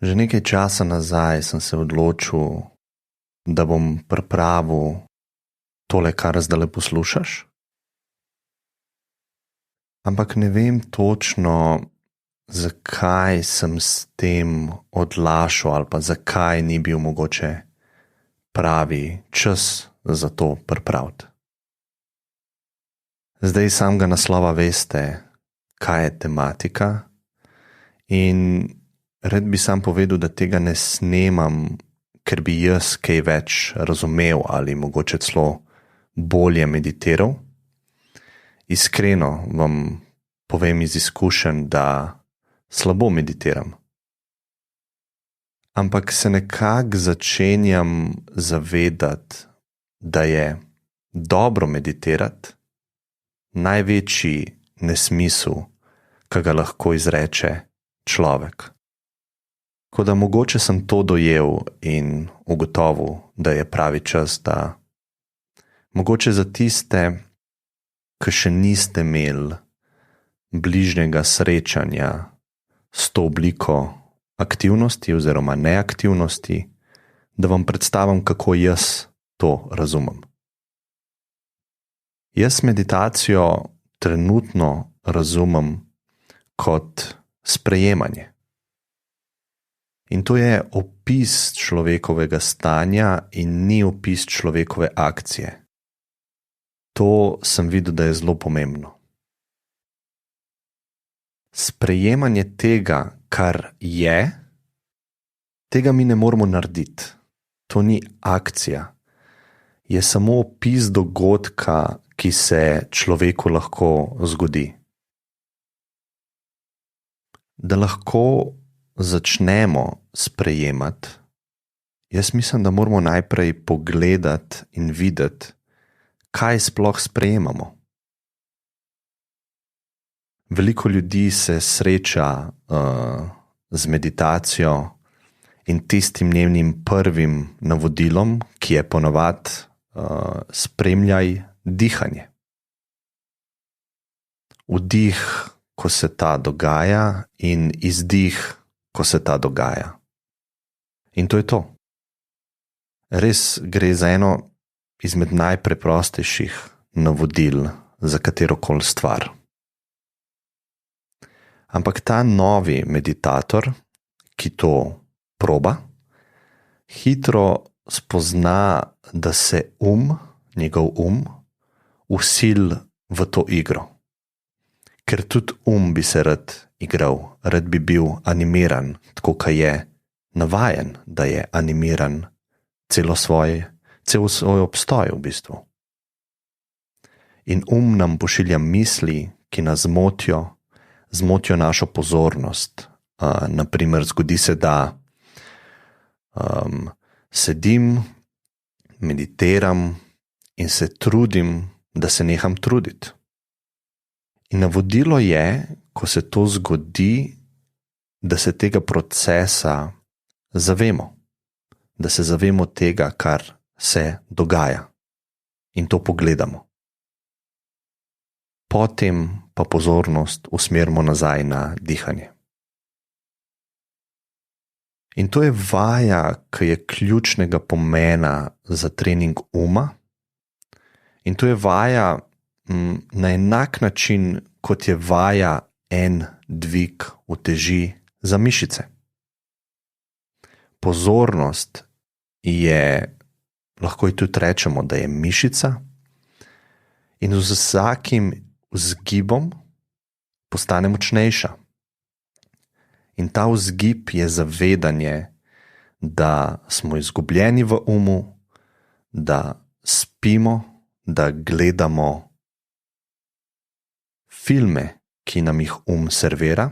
Že nekaj časa nazaj sem se odločil, da bom pripravil tole, kar zdajle poslušaš. Ampak ne vem točno, zakaj sem s tem odlašal ali pa zakaj ni bil mogoče pravi čas za to pripraviti. Zdaj samega naslova veste, kaj je tematika, in rad bi sam povedal, da tega ne snemam, ker bi jaz kaj več razumel ali mogoče celo bolje meditiral. Iskreno vam povem iz izkušenj, da slabo meditiram. Ampak se nekako začenjam zavedati, da je dobro meditirati največji nesmisel, ki ga lahko izreče človek. Tako da mogoče sem to dojel in ugotovil, da je pravi čas, da mogoče za tiste, ki še niste imeli bližnjega srečanja s to obliko aktivnosti oziroma neaktivnosti, da vam predstavim, kako jaz to razumem. Jaz meditacijo trenutno razumem kot sprejemanje. In to je opis človekovega stanja in ni opis človekove akcije. To sem videl, da je zelo pomembno. Sprejemanje tega, kar je, tega mi ne moremo narediti. To ni akcija. Je samo opis dogodka, ki se človeku lahko zgodi. Da lahko začnemo sprejemati, jaz mislim, da moramo najprej pogledati in videti, kaj sploh sprejemamo. Veliko ljudi se sreča z meditacijo in tistim njenim prvim navodilom, ki je ponavadi spremljaj dihanje. Vdih, ko se ta dogaja, in izdih, ko se ta dogaja. In to je to. Res gre za eno izmed najpreprostejših navodil za katerokoli stvar. Ampak ta novi meditator, ki to proba, hitro spozna, da se njegov vsil v to igro. Ker tudi bi se rad igral, rad bi bil animiran, tako kot je navajen, da je animiran cel svoj obstoj v bistvu. In nam pošilja misli, ki nas zmotijo našo pozornost. Naprimer, zgodi se, da sedim, meditiram in se trudim, da se neham truditi. In navodilo je, ko se to zgodi, da se tega procesa zavemo. Da se zavemo tega, kar se dogaja. In to pogledamo. Potem pa pozornost usmerimo nazaj na dihanje. In to je vaja, ki je ključnega pomena za trening uma. In to je vaja na enak način, kot je vaja en dvig uteži za mišice. Pozornost je, lahko ji tudi rečemo, da je mišica, in z vsakim vzgibom postane močnejša. In ta vzgib je zavedanje, da smo izgubljeni v umu, da spimo, da gledamo filme, ki nam jih servira,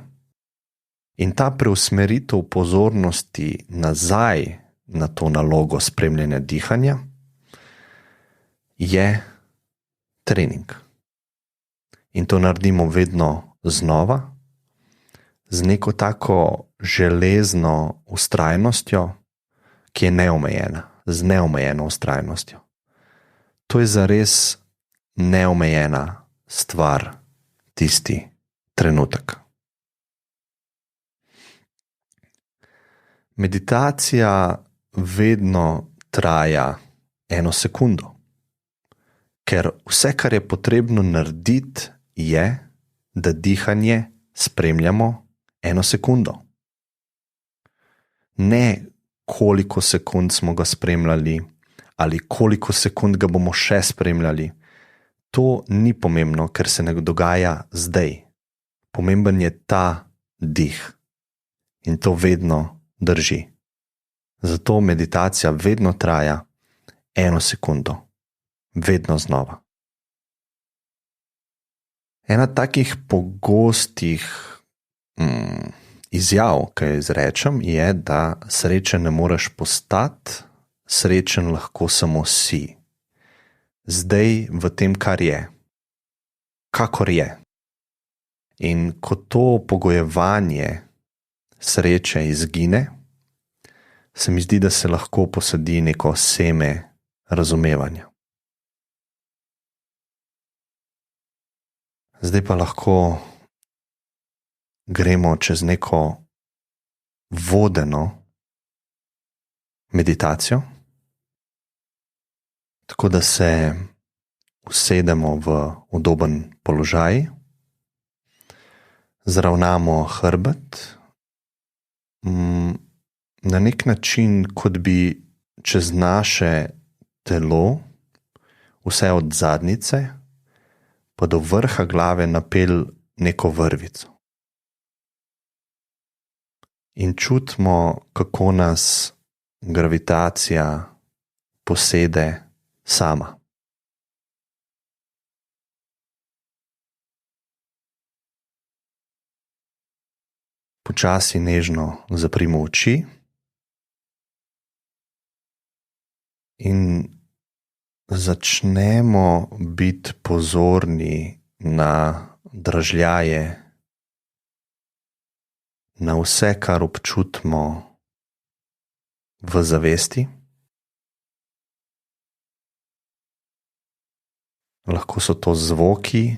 in ta preusmeritev pozornosti nazaj na to nalogo spremljanja dihanja je trening. In to naredimo vedno znova, z neko tako železno vztrajnostjo, ki je neomejena, z neomejeno vztrajnostjo. To je zares neomejena stvar, tisti trenutek. Meditacija vedno traja 1 sekundo, ker vse, kar je potrebno narediti, je, da dihanje spremljamo 1 sekundo. Ne koliko sekund smo ga spremljali ali koliko sekund ga bomo še spremljali. To ni pomembno, ker se ne dogaja zdaj. Pomemben je ta dih in to vedno drži. Zato meditacija vedno traja 1 sekundo, vedno znova. Ena takih pogostih izjav, ki jo izrečem, je, da srečen ne moreš postati, srečen lahko samo si. Zdaj v tem, kar je, kakor je. In ko to pogojevanje sreče izgine, se mi zdi, da se lahko posadi neko seme razumevanja. Zdaj pa lahko gremo čez neko vodeno meditacijo, tako da se usedemo v udoben položaj, zravnamo hrbet, na nek način, kot bi čez naše telo, vse od zadnjice pa do vrha glave napel neko vrvico. In čutimo, kako nas gravitacija posede sama. Počasi nežno zaprimo oči in začnemo biti pozorni na dražljaje, na vse, kar občutimo v zavesti. Lahko so to zvoki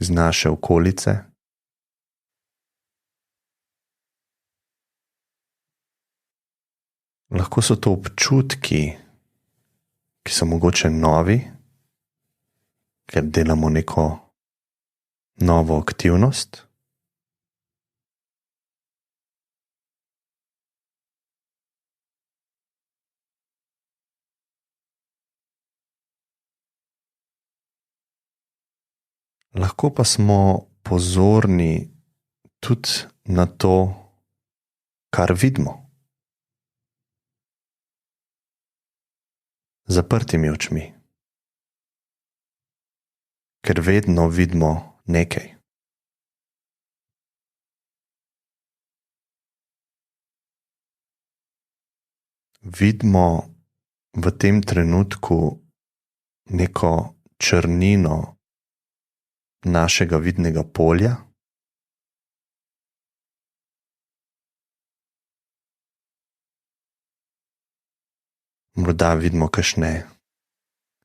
iz naše okolice. Lahko so to občutki, ki so mogoče novi, ker delamo neko novo aktivnost. Lahko pa smo pozorni tudi na to, kar vidimo. Zaprtimi očmi, ker vedno vidimo nekaj. Vidimo v tem trenutku neko črnino našega vidnega polja. Morda vidimo kakšne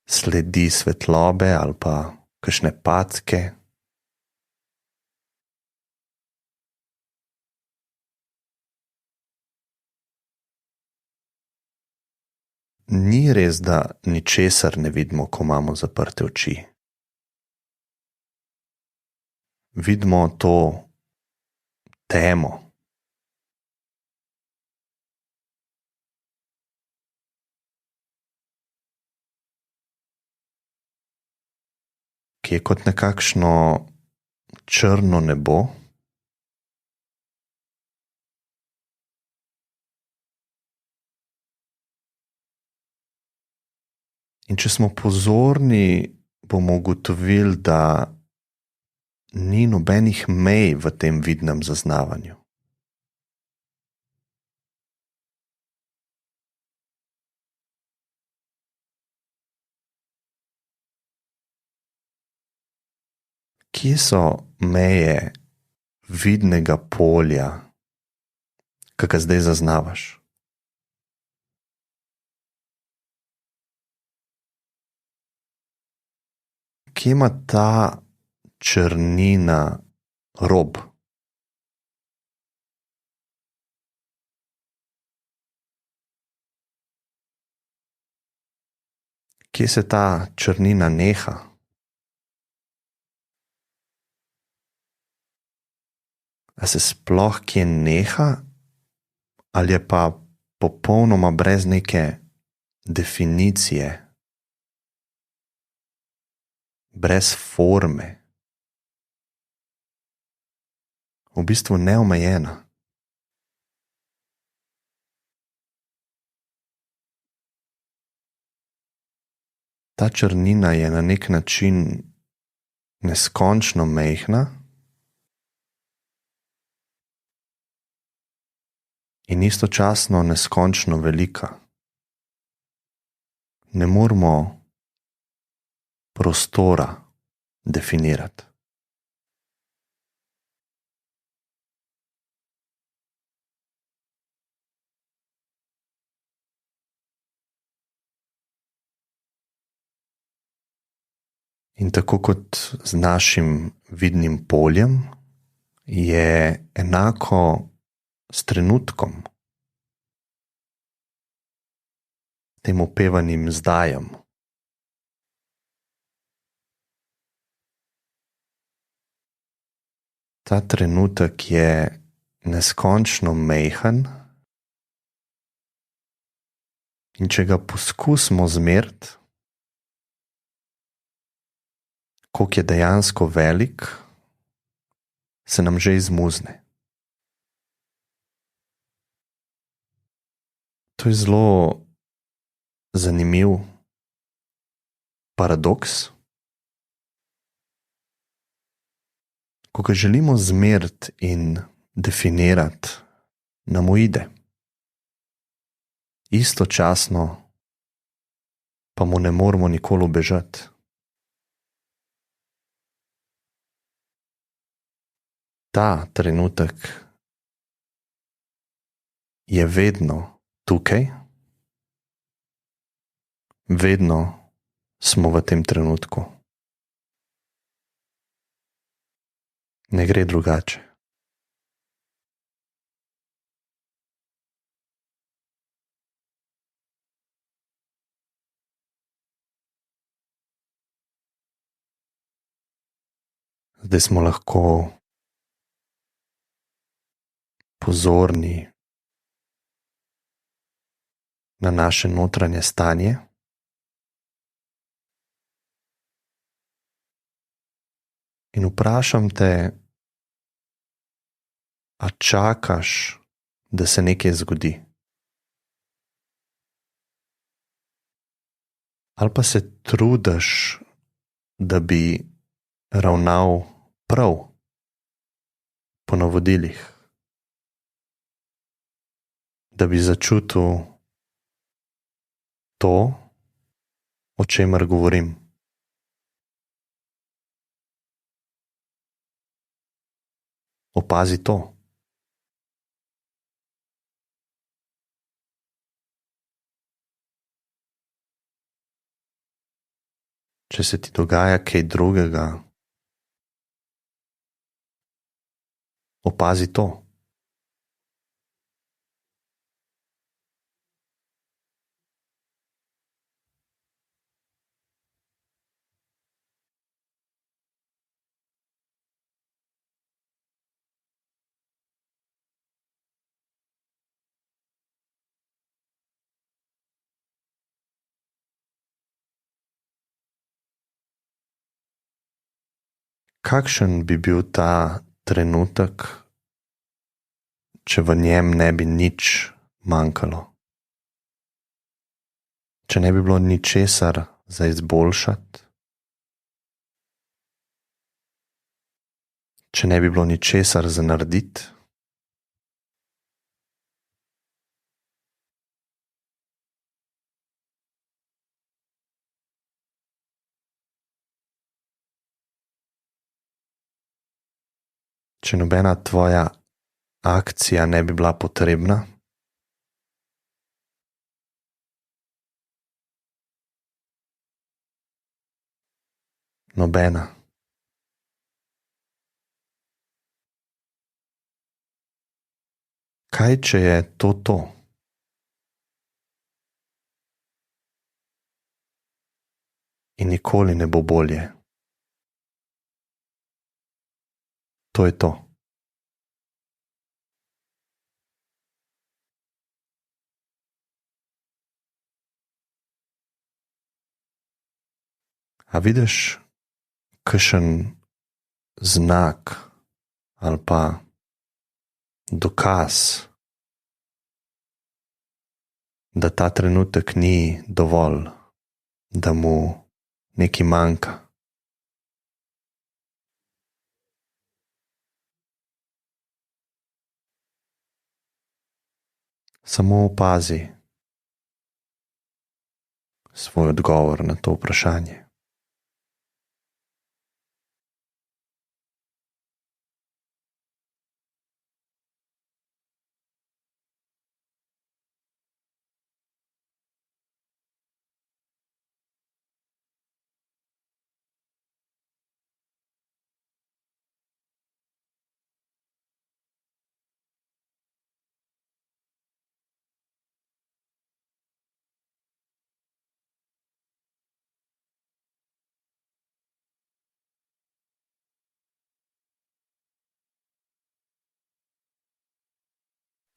sledi svetlobe ali pa kakšne packe. Ni res, da ničesar ne vidimo, ko imamo zaprte oči. Vidimo to temo. Ki je kot nekakšno črno nebo. In če smo pozorni, bomo ugotovili, da ni nobenih mej v tem vidnem zaznavanju. Kje so meje vidnega polja, ki ga zdaj zaznavaš? Kje ima ta črnina rob? kje se ta črnina neha? A se sploh kje neha, ali je pa popolnoma brez neke definicije, brez forme, v bistvu neomejena. Ta črnina je na nek način neskončno majhna in istočasno neskončno velika. Ne moremo prostora definirati. In tako kot z našim vidnim poljem, je enako s trenutkom, tem opevanim zdajem. Ta trenutek je neskončno majhen in če ga poskusimo zmeriti, koliko je dejansko velik, se nam že izmuzne. To je zelo zanimiv paradoks. Ko ga želimo zmeriti in definirati, nam uide. Istočasno pa mu ne moremo nikoli ubežati. Ta trenutek je vedno tukaj, vedno smo v tem trenutku. Ne gre drugače. Zdaj smo lahko pozorni na naše notranje stanje. In vprašam te, a čakaš, da se nekaj zgodi? Ali pa se trudiš, da bi ravnal prav po navodilih? Da bi začutil to, o čemer govorim. Opazi to. Če se ti dogaja kaj drugega, opazi to. Kakšen bi bil ta trenutek, če v njem ne bi nič manjkalo? Če ne bi bilo ničesar za izboljšati? Če ne bi bilo ničesar za narediti? Če nobena tvoja akcija ne bi bila potrebna? Nobena. Kaj, če je to to? in nikoli ne bo bolje. To je to. A vidiš kakšen znak ali pa dokaz, da ta trenutek ni dovolj, da mu nekaj manjka? Samo opazi svoj odgovor na to vprašanje.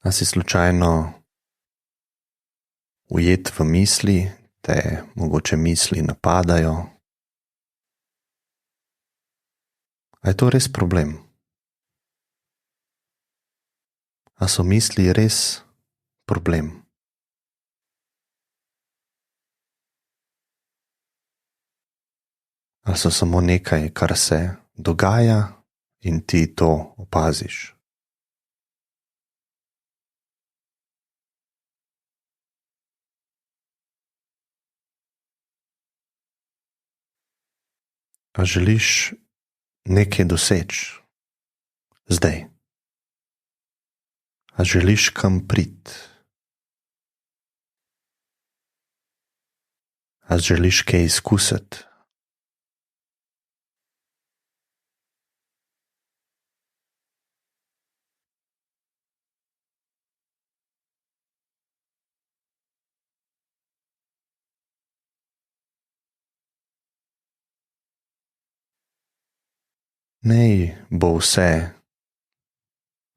A si slučajno ujet v misli, te mogoče misli napadajo? A je to res problem? A so misli res problem? Ali so samo nekaj, kar se dogaja in ti to opaziš? A želiš nekaj doseči zdaj? A želiš kam priti? A želiš kaj izkusiti? Nej bo vse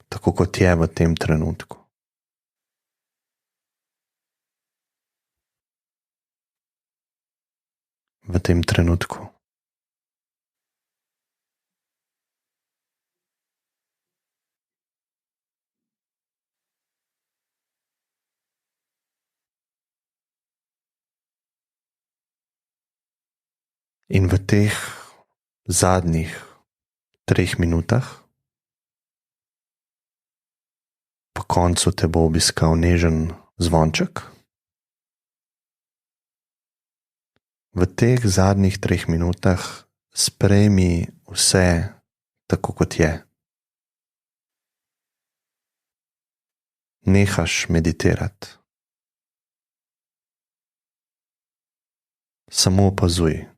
tako, kot je v tem trenutku. V tem trenutku. In v teh zadnjih 3 minutah po koncu te bo obiskal nežen zvonček. V teh zadnjih 3 minutah sprejmi vse tako, kot je. Nehaš meditirati. Samo opazuj.